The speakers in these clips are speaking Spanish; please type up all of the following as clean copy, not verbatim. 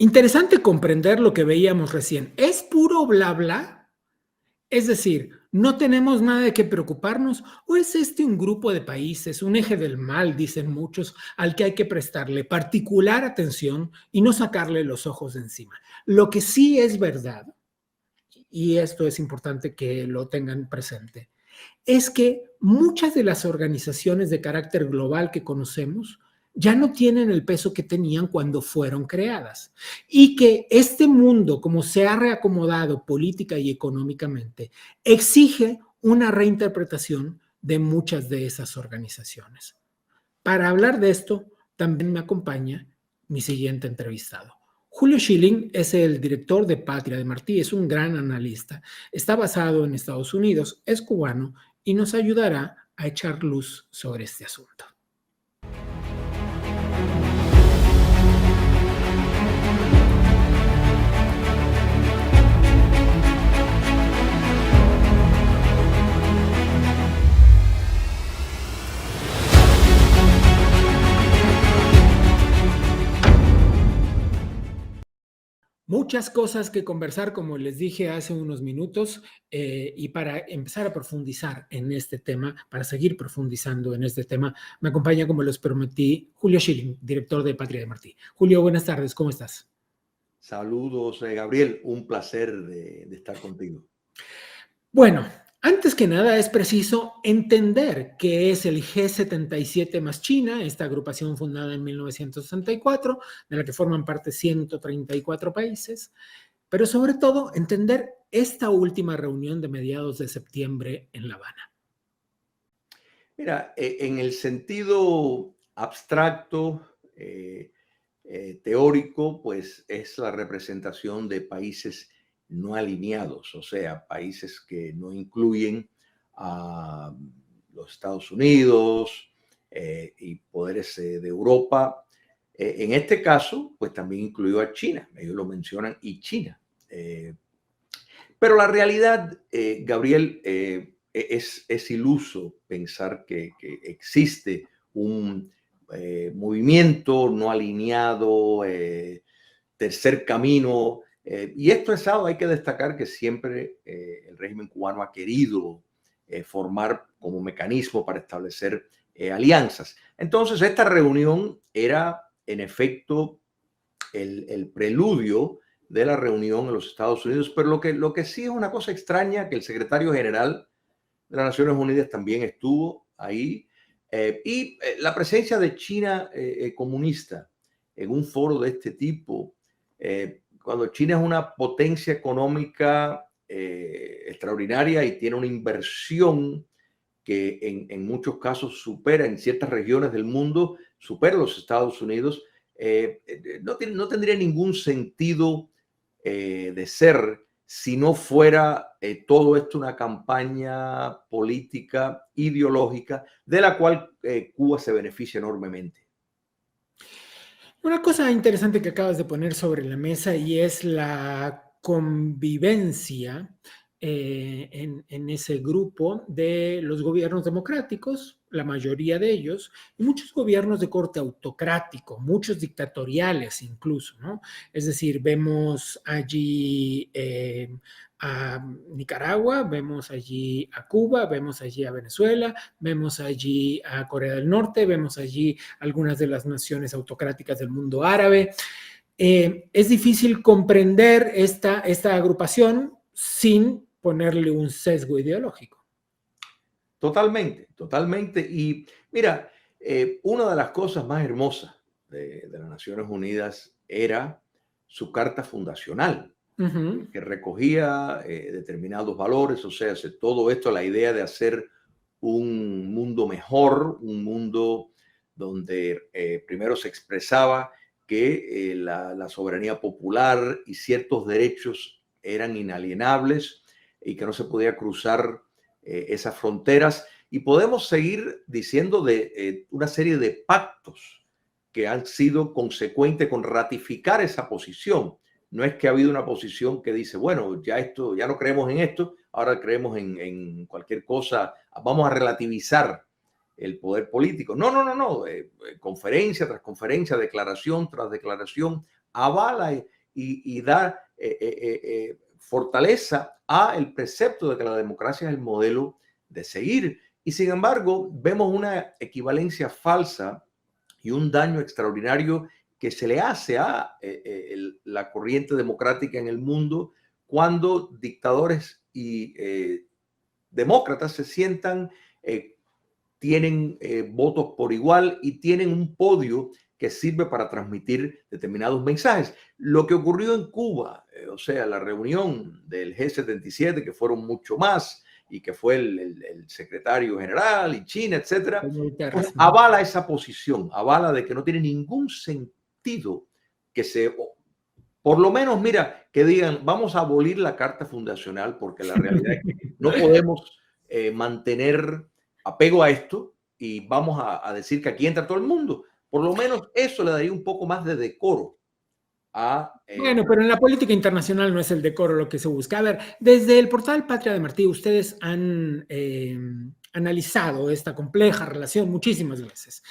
Interesante comprender lo que veíamos recién. ¿Es puro bla bla? Es decir, ¿no tenemos nada de qué preocuparnos? ¿O es este un grupo de países, un eje del mal, dicen muchos, al que hay que prestarle particular atención y no sacarle los ojos de encima? Lo que sí es verdad, y esto es importante que lo tengan presente, es que muchas de las organizaciones de carácter global que conocemos ya no tienen el peso que tenían cuando fueron creadas. Y que este mundo, como se ha reacomodado política y económicamente, exige una reinterpretación de muchas de esas organizaciones. Para hablar de esto, también me acompaña mi siguiente entrevistado. Julio Schilling es el director de Patria de Martí, es un gran analista, está basado en Estados Unidos, es cubano y nos ayudará a echar luz sobre este asunto. Muchas cosas que conversar, como les dije hace unos minutos, y para empezar a profundizar en este tema, para seguir profundizando en este tema, me acompaña, como les prometí, Julio Schilling, director de Patria de Martí. Julio, buenas tardes, ¿cómo estás? Saludos, Gabriel, un placer de estar contigo. Bueno, antes que nada es preciso entender qué es el G77 más China, esta agrupación fundada en 1964, de la que forman parte 134 países, pero sobre todo entender esta última reunión de mediados de septiembre en La Habana. Mira, en el sentido abstracto, teórico, pues es la representación de países no alineados, o sea, países que no incluyen a los Estados Unidos y poderes de Europa. En este caso, pues también incluyó a China, ellos lo mencionan, y China. Pero la realidad, Gabriel, es iluso pensar que existe un movimiento no alineado, tercer camino. Y esto es algo, hay que destacar que siempre el régimen cubano ha querido formar como mecanismo para establecer alianzas. Entonces, esta reunión era, en efecto, el preludio de la reunión en los Estados Unidos, pero lo que sí es una cosa extraña, que el secretario general de las Naciones Unidas también estuvo ahí, la presencia de China comunista en un foro de este tipo, cuando China es una potencia económica extraordinaria y tiene una inversión que en muchos casos supera, en ciertas regiones del mundo, supera a los Estados Unidos, no tendría ningún sentido de ser si no fuera todo esto una campaña política, ideológica, de la cual Cuba se beneficia enormemente. Una cosa interesante que acabas de poner sobre la mesa y es la convivencia en ese grupo de los gobiernos democráticos, la mayoría de ellos, y muchos gobiernos de corte autocrático, muchos dictatoriales incluso, ¿no? Es decir, vemos allí a Nicaragua, vemos allí a Cuba, vemos allí a Venezuela, vemos allí a Corea del Norte, vemos allí algunas de las naciones autocráticas del mundo árabe. Es difícil comprender esta agrupación sin ponerle un sesgo ideológico. Totalmente, totalmente. Y mira, una de las cosas más hermosas de las Naciones Unidas era su carta fundacional, que recogía determinados valores, o sea, todo esto, la idea de hacer un mundo mejor, un mundo donde primero se expresaba que la soberanía popular y ciertos derechos eran inalienables y que no se podía cruzar esas fronteras. Y podemos seguir diciendo de una serie de pactos que han sido consecuentes con ratificar esa posición. No es que ha habido una posición que dice, bueno, ya esto, ya no creemos en esto, ahora creemos en cualquier cosa, vamos a relativizar el poder político. No, no, no, no. Conferencia tras conferencia, declaración tras declaración, avala y da fortaleza a el precepto de que la democracia es el modelo de seguir. Y sin embargo, vemos una equivalencia falsa y un daño extraordinario que se le hace a la corriente democrática en el mundo cuando dictadores y demócratas se sientan, tienen votos por igual y tienen un podio que sirve para transmitir determinados mensajes. Lo que ocurrió en Cuba, o sea, la reunión del G77, que fueron mucho más, y que fue el secretario general y China, etcétera, pues avala esa posición, avala de que no tiene ningún sentido que se, por lo menos, mira, que digan, vamos a abolir la Carta Fundacional, porque la realidad es que no podemos mantener apego a esto y vamos a decir que aquí entra todo el mundo. Por lo menos eso le daría un poco más de decoro a... Bueno, pero en la política internacional no es el decoro lo que se busca. A ver, desde el portal Patria de Martí, ustedes han analizado esta compleja relación muchísimas veces.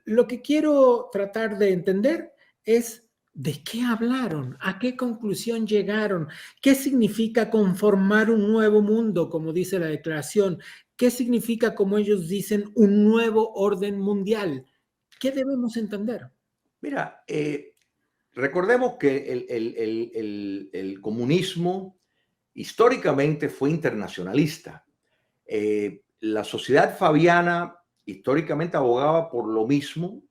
Lo que quiero tratar de entender es de qué hablaron, a qué conclusión llegaron, qué significa conformar un nuevo mundo, como dice la declaración, qué significa, como ellos dicen, un nuevo orden mundial. ¿Qué debemos entender? Mira, recordemos que el comunismo históricamente fue internacionalista. La sociedad fabiana históricamente abogaba por lo mismo.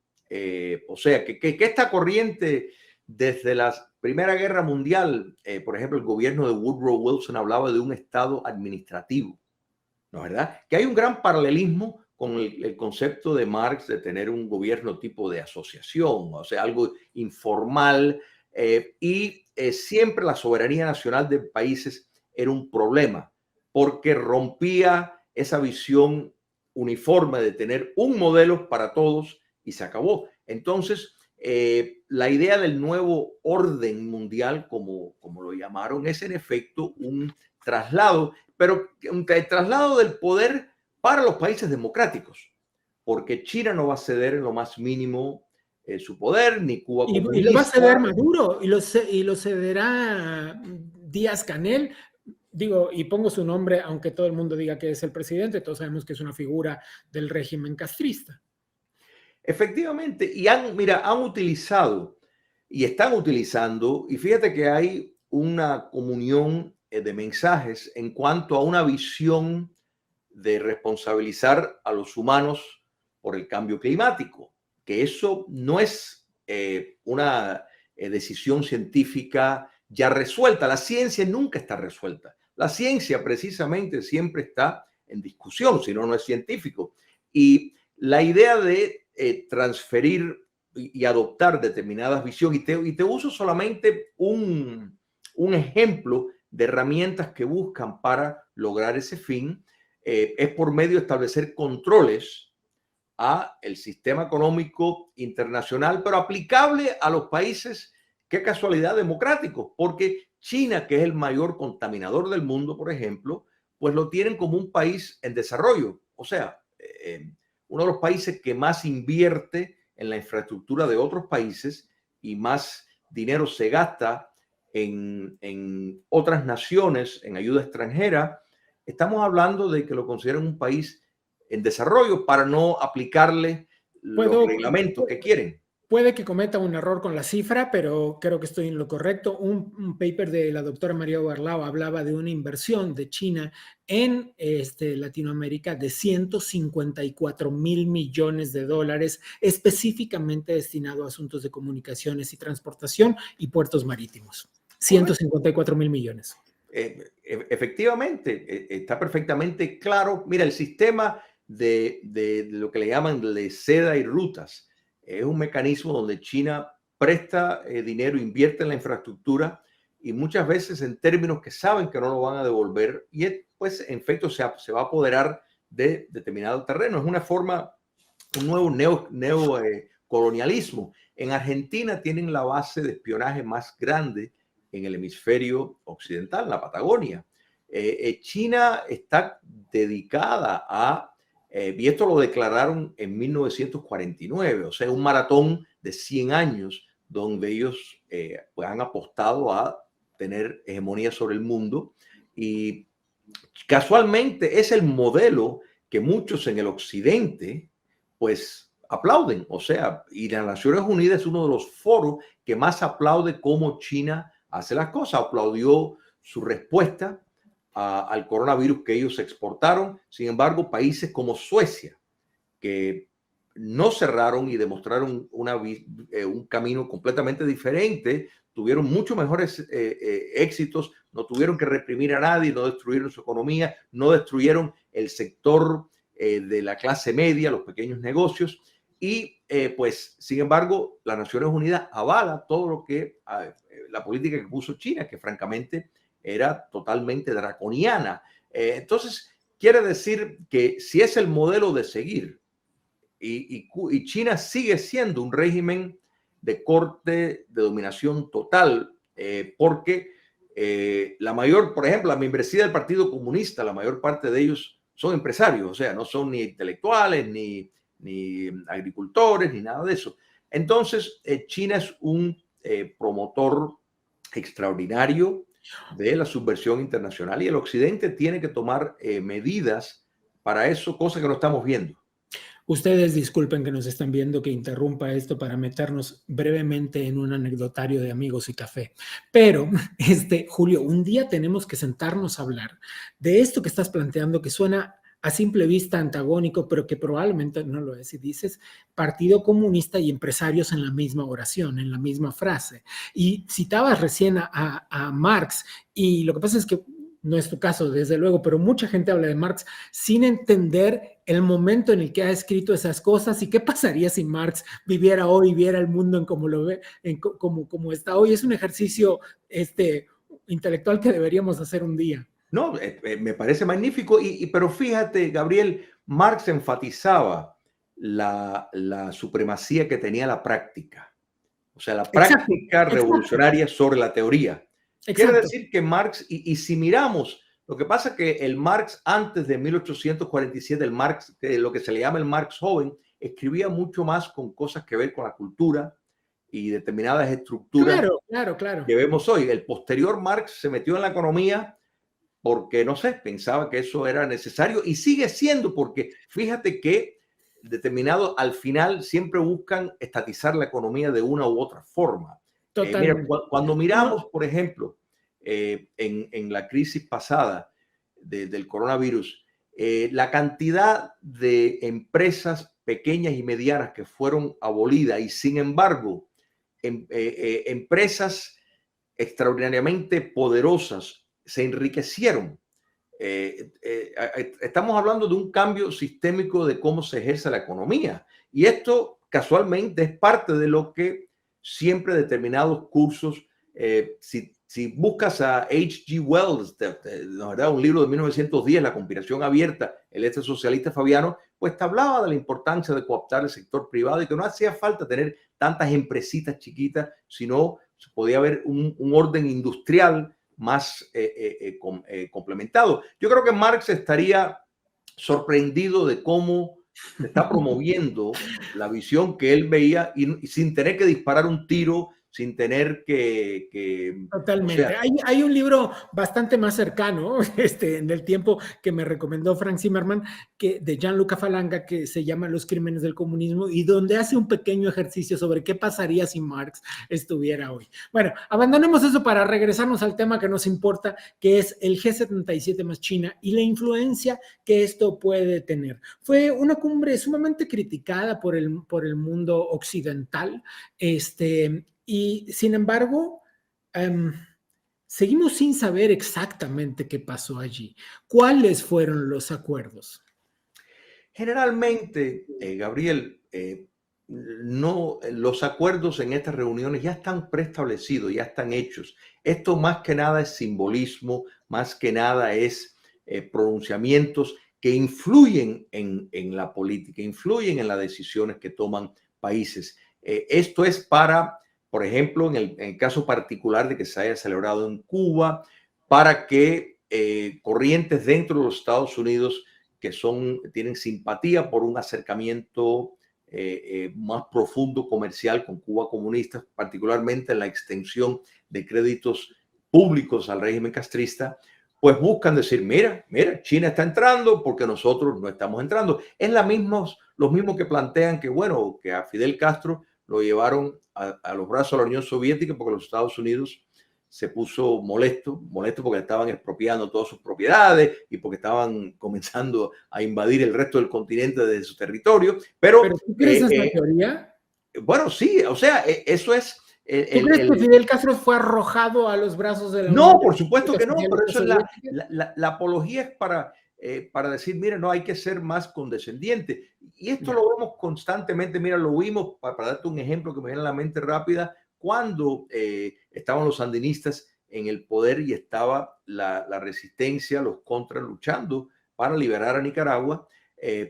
O sea, que esta corriente desde la Primera Guerra Mundial, por ejemplo, el gobierno de Woodrow Wilson hablaba de un Estado administrativo, ¿no es verdad? Que hay un gran paralelismo con el concepto de Marx de tener un gobierno tipo de asociación, o sea, algo informal, siempre la soberanía nacional de países era un problema porque rompía esa visión uniforme de tener un modelo para todos y se acabó. Entonces, la idea del nuevo orden mundial, como lo llamaron, es en efecto un traslado, pero un traslado del poder para los países democráticos, porque China no va a ceder en lo más mínimo su poder, ni Cuba Y lo va a comunista. ceder Maduro, y lo cederá Díaz-Canel, digo, y pongo su nombre, aunque todo el mundo diga que es el presidente, todos sabemos que es una figura del régimen castrista. Efectivamente, y han utilizado y están utilizando, y fíjate que hay una comunión de mensajes en cuanto a una visión de responsabilizar a los humanos por el cambio climático, que eso no es una decisión científica ya resuelta. La ciencia nunca está resuelta. La ciencia precisamente siempre está en discusión, si no, no es científico. Y la idea de transferir y adoptar determinadas visiones, y te uso solamente un ejemplo de herramientas que buscan para lograr ese fin, es por medio de establecer controles a el sistema económico internacional, pero aplicable a los países, qué casualidad, democráticos, porque China, que es el mayor contaminador del mundo, por ejemplo, pues lo tienen como un país en desarrollo. O sea, uno de los países que más invierte en la infraestructura de otros países y más dinero se gasta en otras naciones, en ayuda extranjera. Estamos hablando de que lo consideran un país en desarrollo para no aplicarle los reglamentos que quieren. Puede que cometa un error con la cifra, pero creo que estoy en lo correcto. Un paper de la doctora María Barlao hablaba de una inversión de China en Latinoamérica de 154,000 millones de dólares, específicamente destinado a asuntos de comunicaciones y transportación y puertos marítimos. 154,000 millones. Efectivamente, está perfectamente claro. Mira, el sistema de lo que le llaman de seda y rutas es un mecanismo donde China presta dinero, invierte en la infraestructura y muchas veces en términos que saben que no lo van a devolver y pues en efecto se va a apoderar de determinado terreno. Es una forma, un nuevo colonialismo. En Argentina tienen la base de espionaje más grande en el hemisferio occidental, la Patagonia. China está dedicada a, y esto lo declararon en 1949, o sea, un maratón de 100 años donde ellos pues han apostado a tener hegemonía sobre el mundo y casualmente es el modelo que muchos en el occidente pues aplauden. O sea, y las Naciones Unidas es uno de los foros que más aplaude cómo China hace las cosas. Aplaudió su respuesta al coronavirus que ellos exportaron. Sin embargo, países como Suecia, que no cerraron y demostraron un camino completamente diferente, tuvieron mucho mejores éxitos, no tuvieron que reprimir a nadie, no destruyeron su economía, no destruyeron el sector de la clase media, los pequeños negocios, y pues, sin embargo, las Naciones Unidas avala todo lo que la política que puso China, que francamente era totalmente draconiana. Entonces, quiere decir que si es el modelo de seguir, y China sigue siendo un régimen de corte, de dominación total, porque la mayor, por ejemplo, la membresía del Partido Comunista, la mayor parte de ellos son empresarios, o sea, no son ni intelectuales, ni agricultores, ni nada de eso. Entonces, China es un promotor extraordinario de la subversión internacional y el Occidente tiene que tomar medidas para eso, cosa que no estamos viendo. Ustedes disculpen que nos están viendo, que interrumpa esto para meternos brevemente en un anecdotario de amigos y café. Pero, Julio, un día tenemos que sentarnos a hablar de esto que estás planteando, que suena a simple vista antagónico, pero que probablemente no lo es. Y dices Partido Comunista y empresarios en la misma oración, en la misma frase. Y citabas recién a Marx, y lo que pasa es que no es tu caso, desde luego, pero mucha gente habla de Marx sin entender el momento en el que ha escrito esas cosas y qué pasaría si Marx viviera hoy, viera el mundo en como lo ve, como está hoy. Es un ejercicio intelectual que deberíamos hacer un día. No, me parece magnífico, pero fíjate, Gabriel, Marx enfatizaba la supremacía que tenía la práctica, o sea, la práctica revolucionaria sobre la teoría. Quiere decir que Marx, y si miramos, lo que pasa es que el Marx antes de 1847, el Marx, lo que se le llama el Marx joven, escribía mucho más con cosas que ver con la cultura y determinadas estructuras claro. que vemos hoy. El posterior Marx se metió en la economía porque, no sé, pensaba que eso era necesario y sigue siendo, porque fíjate que determinados al final siempre buscan estatizar la economía de una u otra forma. Mira, cuando miramos, por ejemplo, en la crisis pasada del coronavirus, la cantidad de empresas pequeñas y medianas que fueron abolidas y sin embargo, empresas extraordinariamente poderosas se enriquecieron. Estamos hablando de un cambio sistémico de cómo se ejerce la economía. Y esto casualmente es parte de lo que siempre determinados cursos, si buscas a H.G. Wells, un libro de 1910, La conspiración abierta, el socialista fabiano, pues te hablaba de la importancia de cooptar el sector privado y que no hacía falta tener tantas empresitas chiquitas, sino se podía haber un orden industrial más complementado. Yo creo que Marx estaría sorprendido de cómo se está promoviendo la visión que él veía y sin tener que disparar un tiro, sin tener que Totalmente. O sea, hay un libro bastante más cercano en el tiempo que me recomendó Frank Zimmerman, de Gianluca Falanga, que se llama Los crímenes del comunismo y donde hace un pequeño ejercicio sobre qué pasaría si Marx estuviera hoy. Bueno, abandonemos eso para regresarnos al tema que nos importa, que es el G77 más China y la influencia que esto puede tener. Fue una cumbre sumamente criticada por el mundo occidental, y sin embargo, seguimos sin saber exactamente qué pasó allí. ¿Cuáles fueron los acuerdos? Generalmente, Gabriel, no, los acuerdos en estas reuniones ya están preestablecidos, ya están hechos. Esto más que nada es simbolismo, más que nada es pronunciamientos que influyen en la política, influyen en las decisiones que toman países. Esto es para, por ejemplo, en el caso particular de que se haya celebrado en Cuba, para que corrientes dentro de los Estados Unidos que tienen simpatía por un acercamiento más profundo comercial con Cuba comunista, particularmente en la extensión de créditos públicos al régimen castrista, pues buscan decir, mira, China está entrando porque nosotros no estamos entrando. Es los mismos que plantean que, bueno, que a Fidel Castro lo llevaron a los brazos de la Unión Soviética porque los Estados Unidos se puso molesto porque estaban expropiando todas sus propiedades y porque estaban comenzando a invadir el resto del continente desde su territorio. ¿Pero tú crees esa teoría? Bueno, sí, o sea, eso es... ¿Tú crees que Fidel Castro fue arrojado a los brazos de la No, Unión por supuesto que no, pero eso es Soviética? la apología es para decir, mira, no hay que ser más condescendiente. Y esto Ya. lo vemos constantemente, mira, lo vimos, para darte un ejemplo que me viene a la mente rápida, cuando estaban los sandinistas en el poder y estaba la resistencia, los contras luchando para liberar a Nicaragua,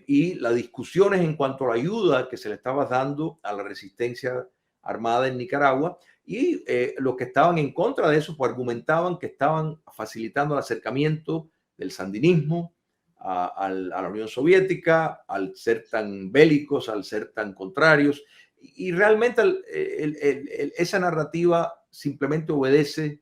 y las discusiones en cuanto a la ayuda que se le estaba dando a la resistencia armada en Nicaragua, y los que estaban en contra de eso pues argumentaban que estaban facilitando el acercamiento del sandinismo a la Unión Soviética, al ser tan bélicos, al ser tan contrarios. Y realmente esa narrativa simplemente obedece,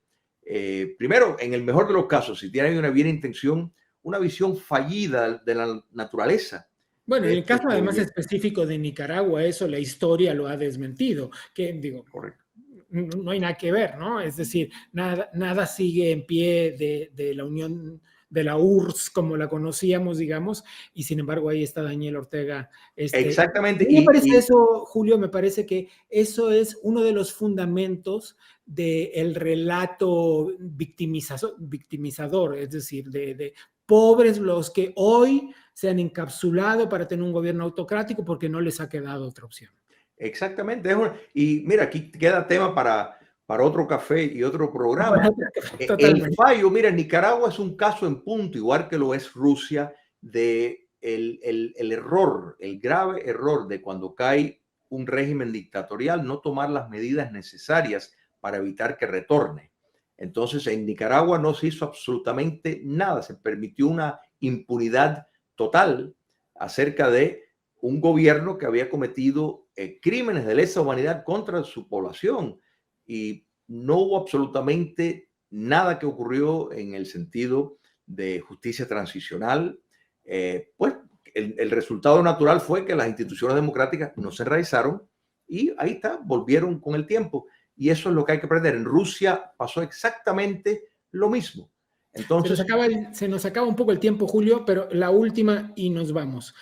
primero, en el mejor de los casos, si tienen una buena intención, una visión fallida de la naturaleza. Bueno, De en el estos caso además gobiernos. específico de Nicaragua, eso la historia lo ha desmentido, que digo, Correcto. no hay nada que ver, ¿no? Es decir, nada sigue en pie de la Unión, de la URSS como la conocíamos, digamos, y sin embargo ahí está Daniel Ortega. A Exactamente. mí me parece eso, Julio, me parece que eso es uno de los fundamentos del relato victimizador, es decir, de pobres los que hoy se han encapsulado para tener un gobierno autocrático porque no les ha quedado otra opción. Exactamente. Y mira, aquí queda tema para otro café y otro programa. El Totalmente. fallo, mira, Nicaragua es un caso en punto, igual que lo es Rusia, de el error, el grave error de cuando cae un régimen dictatorial, no tomar las medidas necesarias para evitar que retorne. Entonces, en Nicaragua no se hizo absolutamente nada, se permitió una impunidad total acerca de un gobierno que había cometido crímenes de lesa humanidad contra su población, y no hubo absolutamente nada que ocurrió en el sentido de justicia transicional. Pues el resultado natural fue que las instituciones democráticas no se enraizaron y ahí está, volvieron con el tiempo. Y eso es lo que hay que aprender. En Rusia pasó exactamente lo mismo. Entonces, Se nos acaba un poco el tiempo, Julio, pero la última y nos vamos.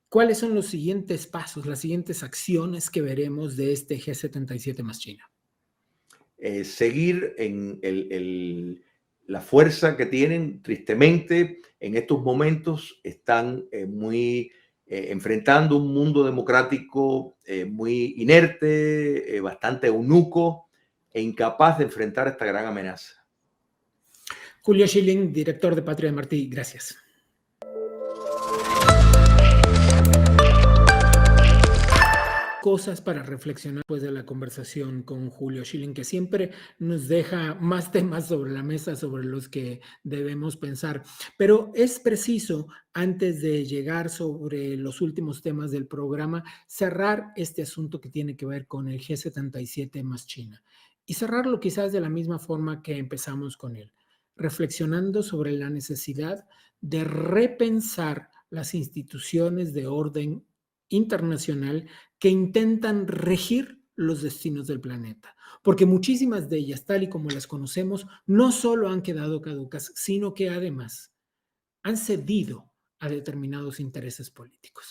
¿Cuáles son los siguientes pasos, las siguientes acciones que veremos de este G77 más China? Seguir en la fuerza que tienen. Tristemente, en estos momentos están enfrentando un mundo democrático muy inerte, bastante eunuco e incapaz de enfrentar esta gran amenaza. Julio Schilling, director de Patria de Martí, gracias. Cosas para reflexionar después de la conversación con Julio Schilling, que siempre nos deja más temas sobre la mesa sobre los que debemos pensar. Pero es preciso, antes de llegar sobre los últimos temas del programa, cerrar este asunto que tiene que ver con el G77 más China. Y cerrarlo quizás de la misma forma que empezamos con él, reflexionando sobre la necesidad de repensar las instituciones de orden internacional que intentan regir los destinos del planeta, porque muchísimas de ellas, tal y como las conocemos, no solo han quedado caducas, sino que además han cedido a determinados intereses políticos.